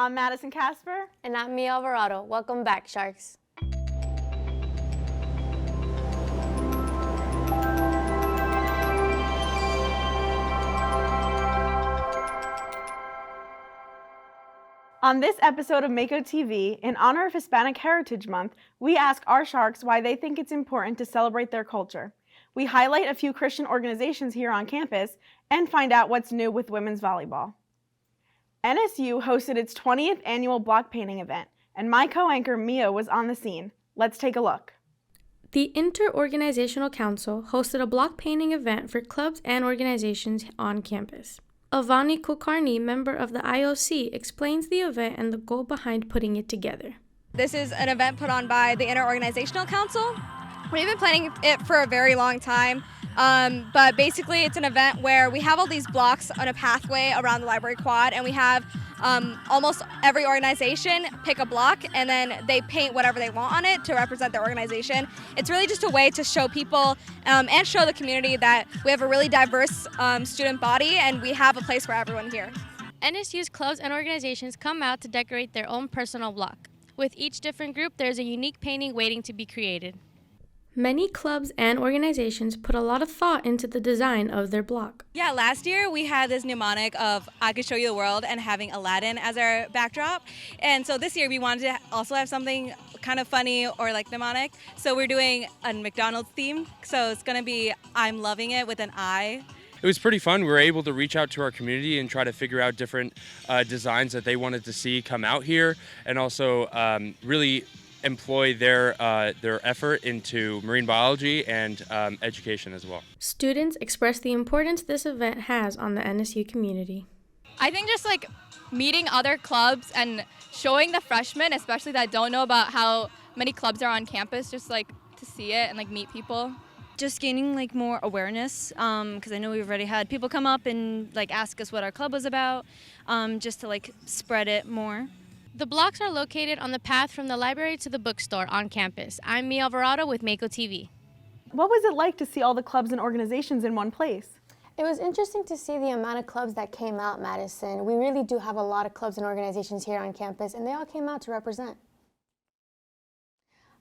I'm Madison Kasper. And I'm me, Alvarado. Welcome back, Sharks. On this episode of Mako TV, in honor of Hispanic Heritage Month, we ask our Sharks why they think it's important to celebrate their culture. We highlight a few Christian organizations here on campus and find out what's new with women's volleyball. NSU hosted its 20th annual block painting event, and my co-anchor Mia was on the scene. Let's take a look. The Inter-Organizational Council hosted a block painting event for clubs and organizations on campus. Avani Kulkarni, member of the IOC, explains the event and the goal behind putting it together. This is an event put on by the Inter-Organizational Council. We've been planning it for a very long time, but basically it's an event where we have all these blocks on a pathway around the library quad, and we have almost every organization pick a block, and then they paint whatever they want on it to represent their organization. It's really just a way to show people and show the community that we have a really diverse student body, and we have a place for everyone here. NSU's clubs and organizations come out to decorate their own personal block. With each different group, there's a unique painting waiting to be created. Many clubs and organizations put a lot of thought into the design of their block. Yeah, last year we had this mnemonic of I could show you the world and having Aladdin as our backdrop. And so this year we wanted to also have something kind of funny or like mnemonic. So we're doing a McDonald's theme. So it's going to be I'm loving it with an I. It was pretty fun. We were able to reach out to our community and try to figure out different designs that they wanted to see come out here, and also really employ their effort into marine biology and education as well. Students express the importance this event has on the NSU community. I think just like meeting other clubs and showing the freshmen, especially that don't know about how many clubs are on campus, just like to see it and like meet people. Just gaining like more awareness, because I know we've already had people come up and like ask us what our club was about, just to like spread it more. The blocks are located on the path from the library to the bookstore on campus. I'm Mia Alvarado with Mako TV. What was it like to see all the clubs and organizations in one place? It was interesting to see the amount of clubs that came out, Madison. We really do have a lot of clubs and organizations here on campus, and they all came out to represent.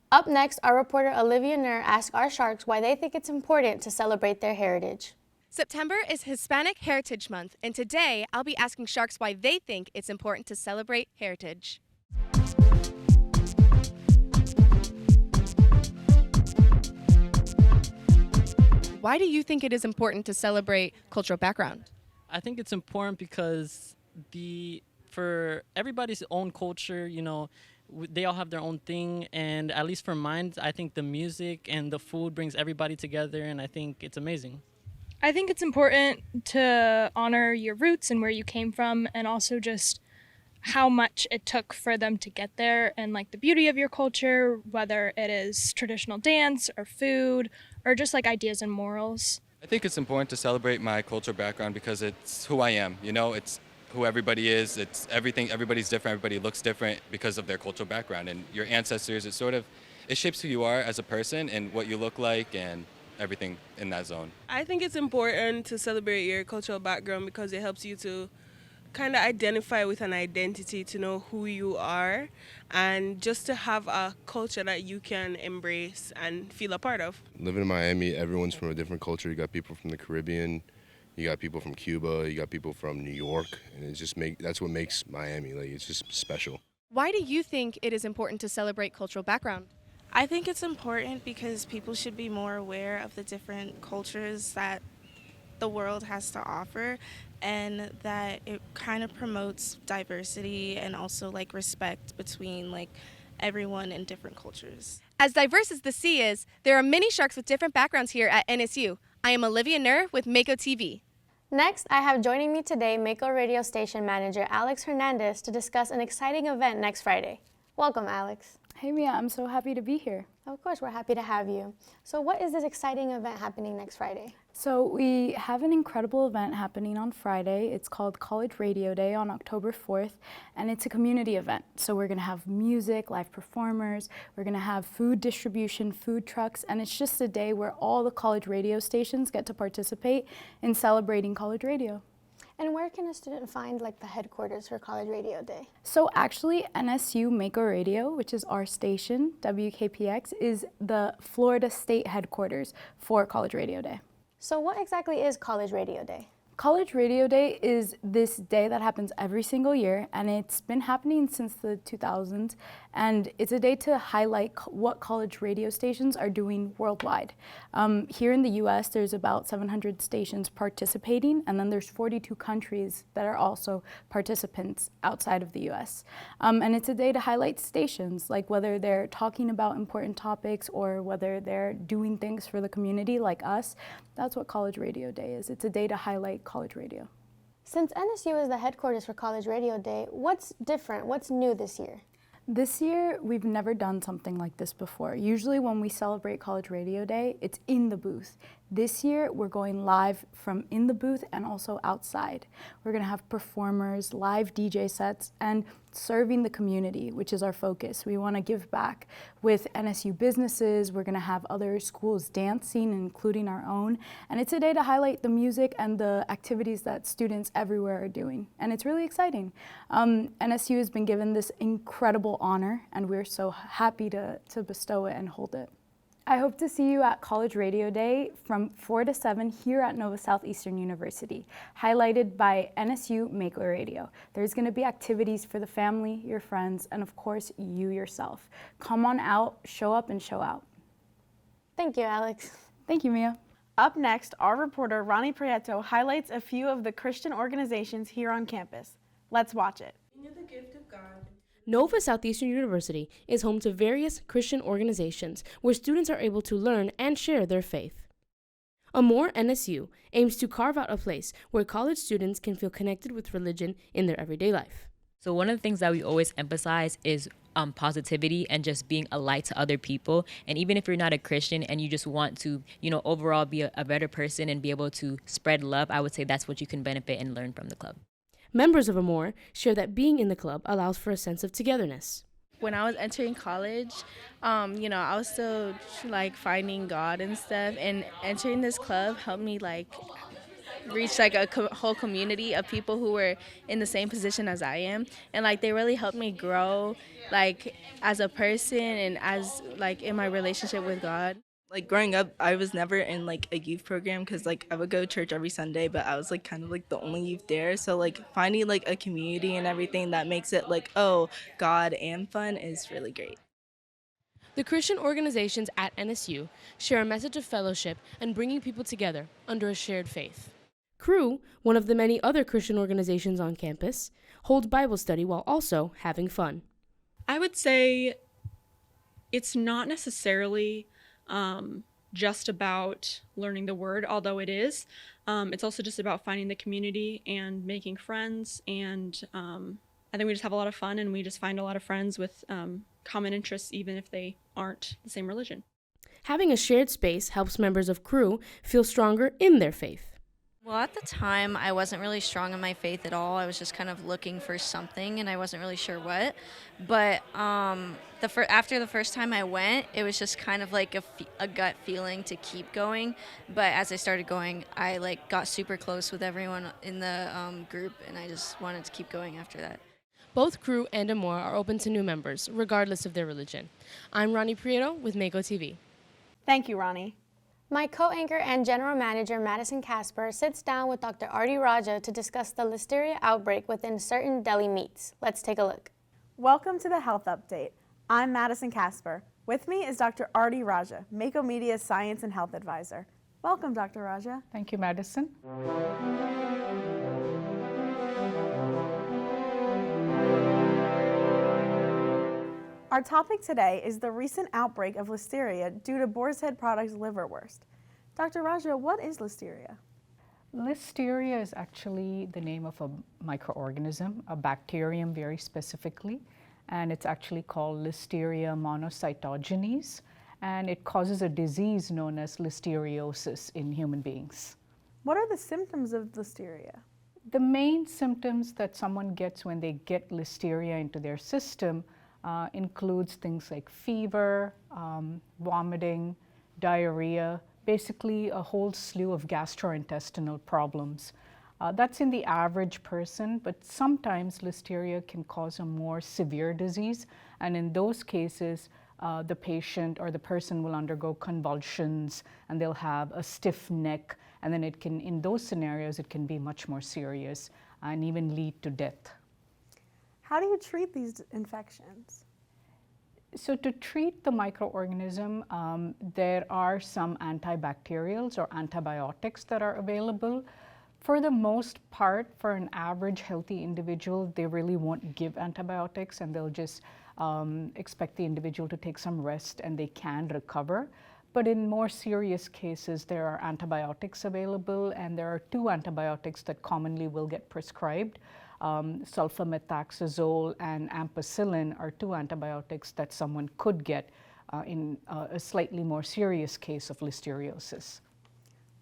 Up next, our reporter Olivia Nur asked our Sharks why they think it's important to celebrate their heritage. September is Hispanic Heritage Month, and today I'll be asking Sharks why they think it's important to celebrate heritage. Why do you think it is important to celebrate cultural background? I think it's important because for everybody's own culture, you know, they all have their own thing, and at least for mine, I think the music and the food brings everybody together, and I think it's amazing. I think it's important to honor your roots and where you came from, and also just how much it took for them to get there, and like the beauty of your culture, whether it is traditional dance or food or just like ideas and morals. I think it's important to celebrate my cultural background because it's who I am, you know, it's who everybody is, it's everything, everybody's different, everybody looks different because of their cultural background, and your ancestors, it shapes who you are as a person and what you look like and everything in that zone. I think it's important to celebrate your cultural background because it helps you to kind of identify with an identity, to know who you are, and just to have a culture that you can embrace and feel a part of. Living in Miami, everyone's from a different culture. You got people from the Caribbean, you got people from Cuba, you got people from New York, and that's what makes Miami, like, it's just special. Why do you think it is important to celebrate cultural background? I think it's important because people should be more aware of the different cultures that the world has to offer, and that it kind of promotes diversity and also like respect between like everyone in different cultures. As diverse as the sea is, there are many Sharks with different backgrounds here at NSU. I am Olivia Nur with Mako TV. Next, I have joining me today Mako radio station manager Alex Hernandez to discuss an exciting event next Friday. Welcome, Alex. Hey Mia, I'm so happy to be here. Of course, we're happy to have you. So what is this exciting event happening next Friday? So we have an incredible event happening on Friday. It's called College Radio Day on October 4th, and it's a community event. So we're gonna have music, live performers, we're gonna have food distribution, food trucks, and it's just a day where all the college radio stations get to participate in celebrating college radio. And where can a student find like the headquarters for College Radio Day? So actually, NSU Mako Radio, which is our station, WKPX, is the Florida state headquarters for College Radio Day. So what exactly is College Radio Day? College Radio Day is this day that happens every single year, and it's been happening since the 2000s, and it's a day to highlight what college radio stations are doing worldwide. Here in the US, there's about 700 stations participating, and then there's 42 countries that are also participants outside of the US. And it's a day to highlight stations, like whether they're talking about important topics or whether they're doing things for the community like us. That's what College Radio Day is. It's a day to highlight college radio. Since NSU is the headquarters for College Radio Day, what's different? What's new this year? This year, we've never done something like this before. Usually when we celebrate College Radio Day, it's in the booth. This year, we're going live from in the booth and also outside. We're gonna have performers, live DJ sets, and serving the community, which is our focus. We wanna give back with NSU businesses. We're gonna have other schools dancing, including our own. And it's a day to highlight the music and the activities that students everywhere are doing. And it's really exciting. NSU has been given this incredible honor, and we're so happy to bestow it and hold it. I hope to see you at College Radio Day from 4 to 7 here at Nova Southeastern University, highlighted by NSU Mako Radio. There's going to be activities for the family, your friends, and of course, you yourself. Come on out, show up, and show out. Thank you, Alex. Thank you, Mia. Up next, our reporter Ronnie Prieto highlights a few of the Christian organizations here on campus. Let's watch it. Nova Southeastern University is home to various Christian organizations where students are able to learn and share their faith. Amore NSU aims to carve out a place where college students can feel connected with religion in their everyday life. So one of the things that we always emphasize is positivity and just being a light to other people. And even if you're not a Christian and you just want to, overall be a better person and be able to spread love, I would say that's what you can benefit and learn from the club. Members of Amore share that being in the club allows for a sense of togetherness. When I was entering college, I was still finding God and stuff, and entering this club helped me reach a whole community of people who were in the same position as I am, and they really helped me grow as a person and as in my relationship with God. Growing up, I was never in a youth program because I would go to church every Sunday, but I was kind of the only youth there. So finding a community and everything that makes it God and fun is really great. The Christian organizations at NSU share a message of fellowship and bringing people together under a shared faith. Crew, one of the many other Christian organizations on campus, holds Bible study while also having fun. I would say it's not necessarily just about learning the word, although it is. It's also just about finding the community and making friends, and I think we just have a lot of fun, and we just find a lot of friends with common interests, even if they aren't the same religion. Having a shared space helps members of Crew feel stronger in their faith. Well, at the time, I wasn't really strong in my faith at all. I was just kind of looking for something, and I wasn't really sure what. But after the first time I went, it was just kind of a gut feeling to keep going. But as I started going, I got super close with everyone in the group, and I just wanted to keep going after that. Both Crew and Amore are open to new members, regardless of their religion. I'm Ronnie Prieto with Mako TV. Thank you, Ronnie. My co-anchor and general manager, Madison Kasper, sits down with Dr. Artie Raja to discuss the listeria outbreak within certain deli meats. Let's take a look. Welcome to the Health Update. I'm Madison Kasper. With me is Dr. Artie Raja, Mako Media's Science and Health Advisor. Welcome, Dr. Raja. Thank you, Madison. Our topic today is the recent outbreak of listeria due to Boar's Head Products liverwurst. Dr. Raja, what is listeria? Listeria is actually the name of a microorganism, a bacterium very specifically, and it's actually called Listeria monocytogenes, and it causes a disease known as listeriosis in human beings. What are the symptoms of listeria? The main symptoms that someone gets when they get listeria into their system includes things like fever, vomiting, diarrhea, basically a whole slew of gastrointestinal problems. That's in the average person, but sometimes listeria can cause a more severe disease, and in those cases, the patient or the person will undergo convulsions and they'll have a stiff neck, and then it can, in those scenarios, it can be much more serious and even lead to death. How do you treat these infections? So to treat the microorganism, there are some antibacterials or antibiotics that are available. For the most part, for an average healthy individual, they really won't give antibiotics, and they'll just expect the individual to take some rest and they can recover. But in more serious cases, there are antibiotics available, and there are two antibiotics that commonly will get prescribed. Sulfamethoxazole and ampicillin are two antibiotics that someone could get in a slightly more serious case of listeriosis.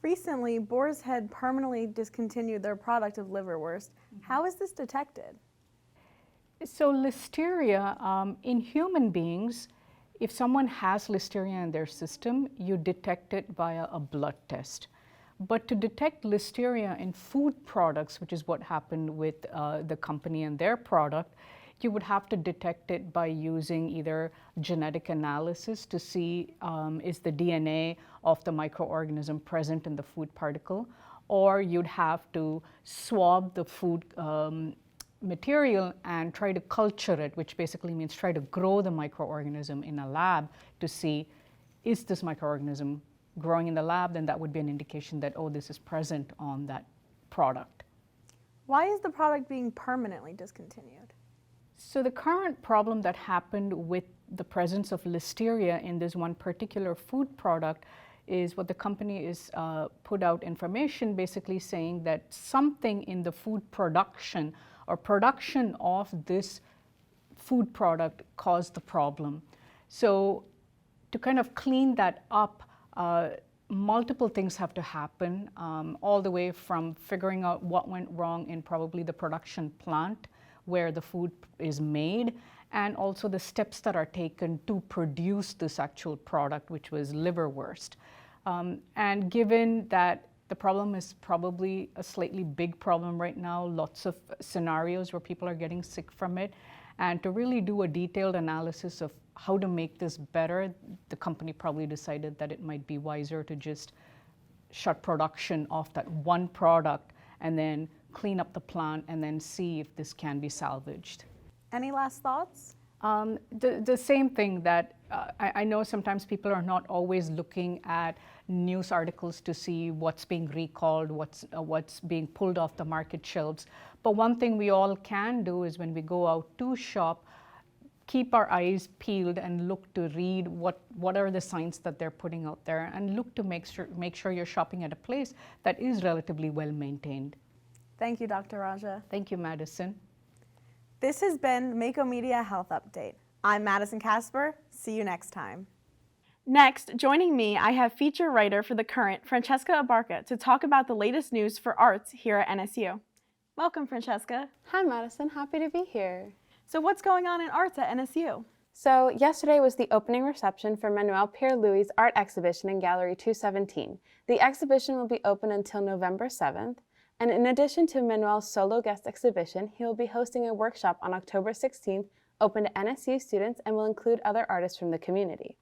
Recently, Boar's Head permanently discontinued their product of liverwurst. How is this detected? So listeria, in human beings, if someone has listeria in their system, you detect it via a blood test. But to detect listeria in food products, which is what happened with the company and their product, you would have to detect it by using either genetic analysis to see is the DNA of the microorganism present in the food particle, or you'd have to swab the food material and try to culture it, which basically means try to grow the microorganism in a lab to see, is this microorganism growing in the lab? Then that would be an indication that, oh, this is present on that product. Why is the product being permanently discontinued? So the current problem that happened with the presence of listeria in this one particular food product is what the company is put out information basically saying that something in the food production or production of this food product caused the problem. So to kind of clean that up, multiple things have to happen, all the way from figuring out what went wrong in probably the production plant where the food is made, and also the steps that are taken to produce this actual product, which was liverwurst. And given that the problem is probably a slightly big problem right now, lots of scenarios where people are getting sick from it, and to really do a detailed analysis of how to make this better, the company probably decided that it might be wiser to just shut production of that one product and then clean up the plant and then see if this can be salvaged. Any last thoughts? The same thing that I know sometimes people are not always looking at news articles to see what's being recalled, what's being pulled off the market shelves. But one thing we all can do is when we go out to shop, keep our eyes peeled and look to read what are the signs that they're putting out there, and look to make sure you're shopping at a place that is relatively well maintained. Thank you, Dr. Raja. Thank you, Madison. This has been Mako Media Health Update. I'm Madison Kasper. See you next time. Next, joining me, I have feature writer for The Current, Francesca Abarca, to talk about the latest news for arts here at NSU. Welcome, Francesca. Hi, Madison. Happy to be here. So what's going on in arts at NSU? So yesterday was the opening reception for Manuel Pierre-Louis' art exhibition in Gallery 217. The exhibition will be open until November 7th. And in addition to Manuel's solo guest exhibition, he will be hosting a workshop on October 16th, open to NSU students, and will include other artists from the community.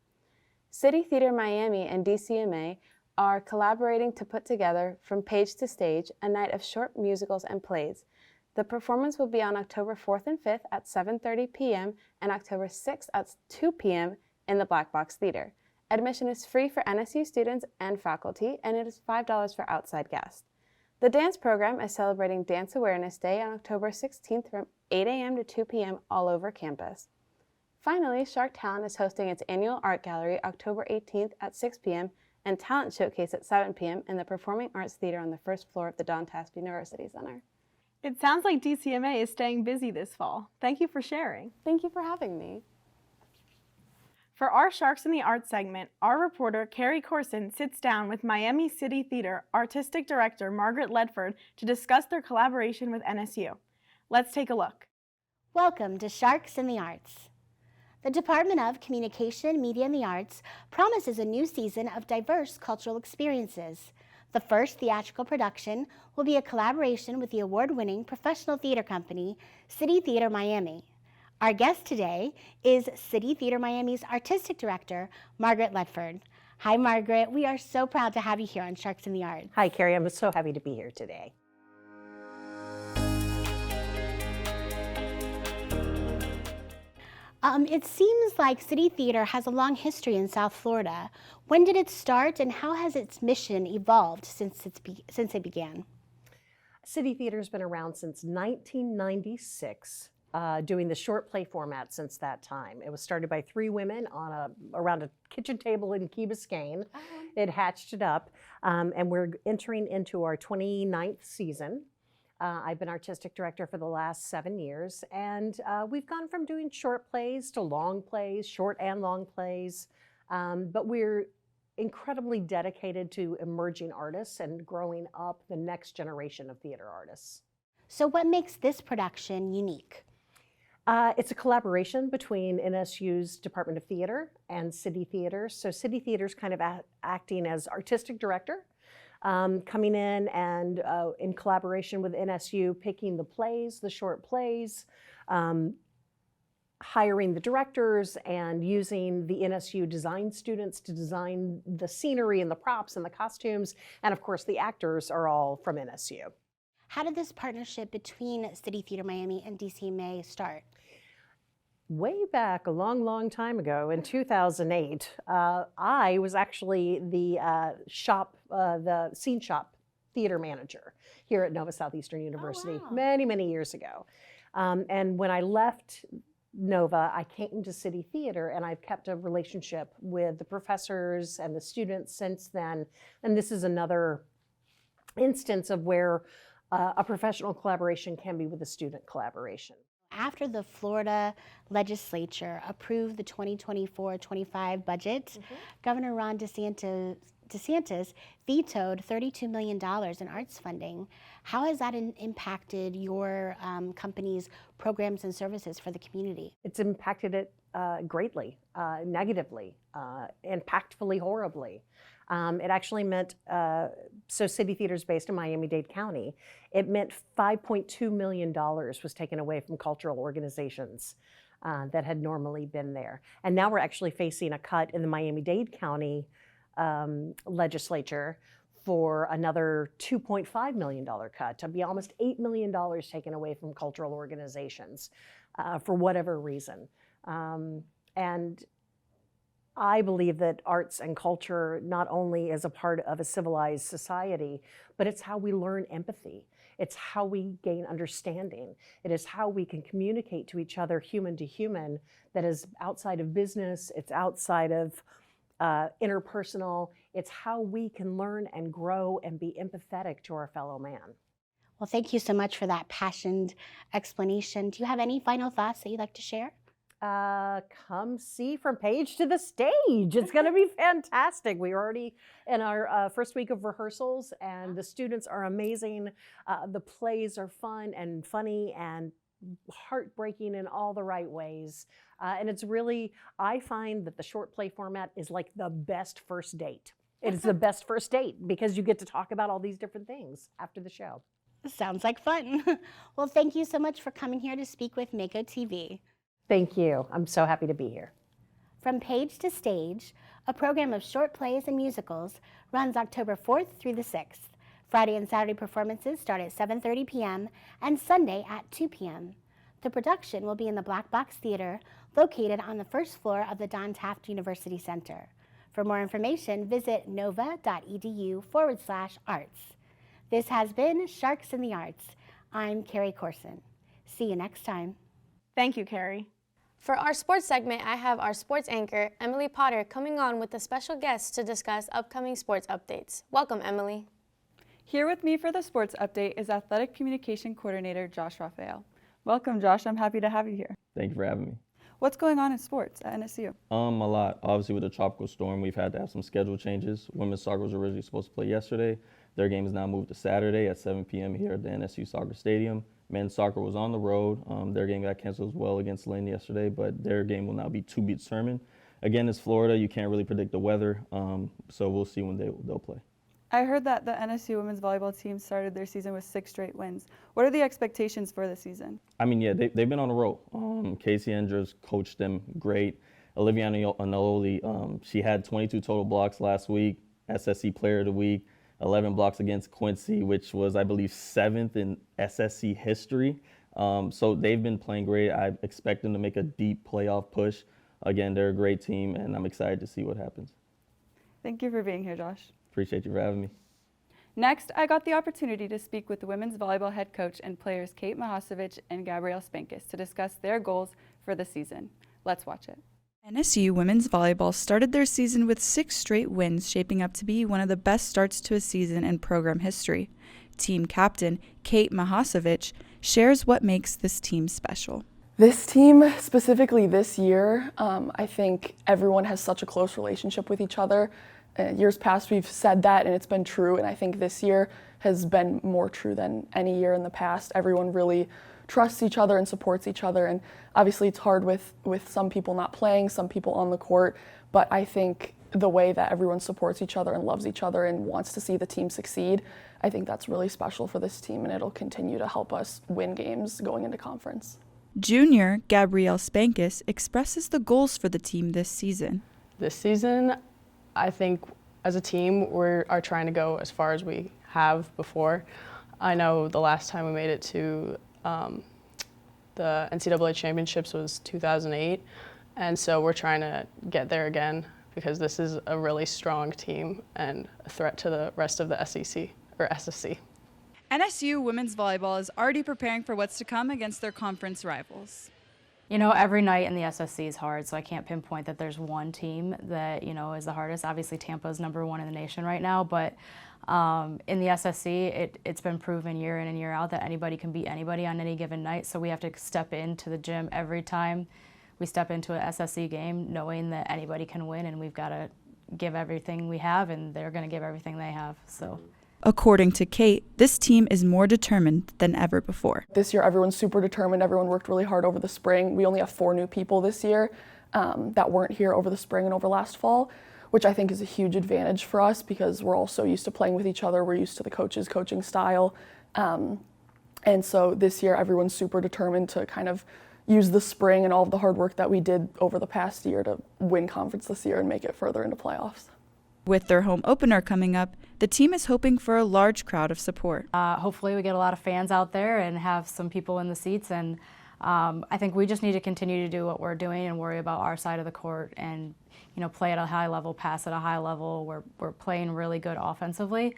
City Theater Miami and DCMA are collaborating to put together, From Page to Stage, a night of short musicals and plays. The performance will be on October 4th and 5th at 7:30 p.m. and October 6th at 2 p.m. in the Black Box Theater. Admission is free for NSU students and faculty, and it is $5 for outside guests. The dance program is celebrating Dance Awareness Day on October 16th from 8 a.m. to 2 p.m. all over campus. Finally, Shark Talent is hosting its annual art gallery October 18th at 6 p.m. and Talent Showcase at 7 p.m. in the Performing Arts Theater on the first floor of the Don Taspe University Center. It sounds like DCMA is staying busy this fall. Thank you for sharing. Thank you for having me. For our Sharks in the Arts segment, our reporter Carrie Corson sits down with Miami City Theater Artistic Director Margaret Ledford to discuss their collaboration with NSU. Let's take a look. Welcome to Sharks in the Arts. The Department of Communication, Media, and the Arts promises a new season of diverse cultural experiences. The first theatrical production will be a collaboration with the award-winning professional theater company, City Theater Miami. Our guest today is City Theater Miami's artistic director, Margaret Ledford. Hi, Margaret. We are so proud to have you here on Sharks in the Arts. Hi, Carrie. I'm so happy to be here today. It seems like City Theater has a long history in South Florida. When did it start, and how has its mission evolved since it began? City Theater's been around since 1996, doing the short play format since that time. It was started by 3 women around a kitchen table in Key Biscayne. It hatched it up, and we're entering into our 29th season. I've been artistic director for the last 7 years, and we've gone from doing short plays to long plays, short and long plays, but we're incredibly dedicated to emerging artists and growing up the next generation of theater artists. So what makes this production unique? It's a collaboration between NSU's Department of Theater and City Theater. So City Theater's kind of acting as artistic director, coming in and in collaboration with NSU, picking the plays, the short plays, hiring the directors, and using the NSU design students to design the scenery and the props and the costumes. And of course, the actors are all from NSU. How did this partnership between City Theater Miami and DCMA start? Way back a long, long time ago in 2008, I was actually the scene shop theater manager here at Nova Southeastern University many, many years ago. And when I left Nova, I came to City Theater, and I've kept a relationship with the professors and the students since then. And this is another instance of where a professional collaboration can be with a student collaboration. After the Florida legislature approved the 2024-25 budget, Governor Ron DeSantis vetoed $32 million in arts funding. How has that impacted your company's programs and services for the community? It's impacted it greatly, negatively, impactfully, horribly. It actually meant, so City Theater's based in Miami-Dade County. It meant $5.2 million was taken away from cultural organizations that had normally been there. And now we're actually facing a cut in the Miami-Dade County legislature for another $2.5 million cut, to be almost $8 million taken away from cultural organizations for whatever reason. And I believe that arts and culture not only is a part of a civilized society, but it's how we learn empathy. It's how we gain understanding. It is how we can communicate to each other, human to human, that is outside of business, it's outside of interpersonal. It's how we can learn and grow and be empathetic to our fellow man. Well, thank you so much for that passionate explanation. Do you have any final thoughts that you'd like to share? Come see From Page to the Stage. It's going to be fantastic. We're already in our first week of rehearsals, and the students are amazing. The plays are fun and funny and heartbreaking in all the right ways. And it's really, I find that the short play format is like the best first date. It's the best first date because you get to talk about all these different things after the show. Sounds like fun. Well, thank you so much for coming here to speak with Mako TV. Thank you. I'm so happy to be here. From Page to Stage, a program of short plays and musicals, runs October 4th through the 6th. Friday and Saturday performances start at 7:30 p.m. and Sunday at 2 p.m. The production will be in the Black Box Theater, located on the first floor of the Don Taft University Center. For more information, visit nova.edu/arts. This has been Sharks in the Arts. I'm Carrie Corson. See you next time. Thank you, Carrie. For our sports segment, I have our sports anchor, Emily Potter, coming on with a special guest to discuss upcoming sports updates. Welcome, Emily. Here with me for the sports update is Athletic Communication Coordinator Josh Raphael. Welcome, Josh. I'm happy to have you here. Thank you for having me. What's going on in sports at NSU? A lot. Obviously, with the tropical storm, we've had to have some schedule changes. Women's soccer was originally supposed to play yesterday. Their game is now moved to Saturday at 7 p.m. here at the NSU Soccer Stadium. Men's soccer was on the road. Their game got canceled as well against Lane yesterday, but their game will now be to be determined. Again, it's Florida. You can't really predict the weather, so we'll see when they'll play. I heard that the NSU women's volleyball team started their season with 6 straight wins. What are the expectations for the season? I mean, yeah, they've been on a roll. Casey Andrews coached them great. Olivia Anoli, she had 22 total blocks last week, SSC Player of the Week, 11 blocks against Quincy, which was, I believe, 7th in SSC history. So they've been playing great. I expect them to make a deep playoff push. Again, they're a great team, and I'm excited to see what happens. Thank you for being here, Josh. Appreciate you for having me. Next, I got the opportunity to speak with the women's volleyball head coach and players Kate Mahasevich and Gabrielle Spankis to discuss their goals for the season. Let's watch it. NSU women's volleyball started their season with 6 straight wins, shaping up to be one of the best starts to a season in program history. Team captain Kate Mahasevich shares what makes this team special. This team, specifically this year, I think everyone has such a close relationship with each other. Years past, we've said that, and it's been true, and I think this year has been more true than any year in the past. Everyone really trusts each other and supports each other, and obviously it's hard with some people not playing, some people on the court, but I think the way that everyone supports each other and loves each other and wants to see the team succeed, I think that's really special for this team, and it'll continue to help us win games going into conference. Junior Gabrielle Spankis expresses the goals for the team this season. This season, I think as a team, we are trying to go as far as we have before. I know the last time we made it to the NCAA championships was 2008, and so we're trying to get there again because this is a really strong team and a threat to the rest of the SEC or SSC. NSU women's volleyball is already preparing for what's to come against their conference rivals. You know, every night in the SSC is hard, so I can't pinpoint that there's one team that, you know, is the hardest. Obviously, Tampa is #1 in the nation right now, but in the SSC, it's been proven year in and year out that anybody can beat anybody on any given night, so we have to step into the gym every time we step into an SSC game knowing that anybody can win, and we've got to give everything we have, and they're going to give everything they have. So. According to Kate, this team is more determined than ever before. This year, everyone's super determined. Everyone worked really hard over the spring. We only have 4 new people this year that weren't here over the spring and over last fall, which I think is a huge advantage for us because we're all so used to playing with each other. We're used to the coach's coaching style. And so this year, everyone's super determined to kind of use the spring and all of the hard work that we did over the past year to win conference this year and make it further into playoffs. With their home opener coming up, the team is hoping for a large crowd of support. Hopefully we get a lot of fans out there and have some people in the seats, and I think we just need to continue to do what we're doing and worry about our side of the court and, you know, play at a high level, pass at a high level. We're playing really good offensively.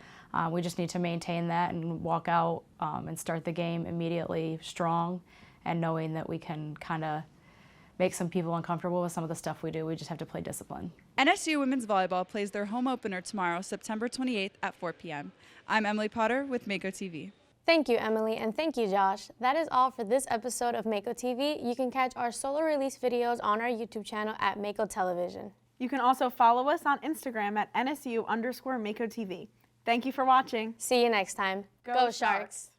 We just need to maintain that and walk out and start the game immediately strong and knowing that we can kind of make some people uncomfortable with some of the stuff we do. We just have to play discipline. NSU women's volleyball plays their home opener tomorrow, September 28th at 4 p.m. I'm Emily Potter with Mako TV. Thank you, Emily, and thank you, Josh. That is all for this episode of Mako TV. You can catch our solo release videos on our YouTube channel at Mako Television. You can also follow us on Instagram at NSU_Mako TV. Thank you for watching. See you next time. Go Sharks!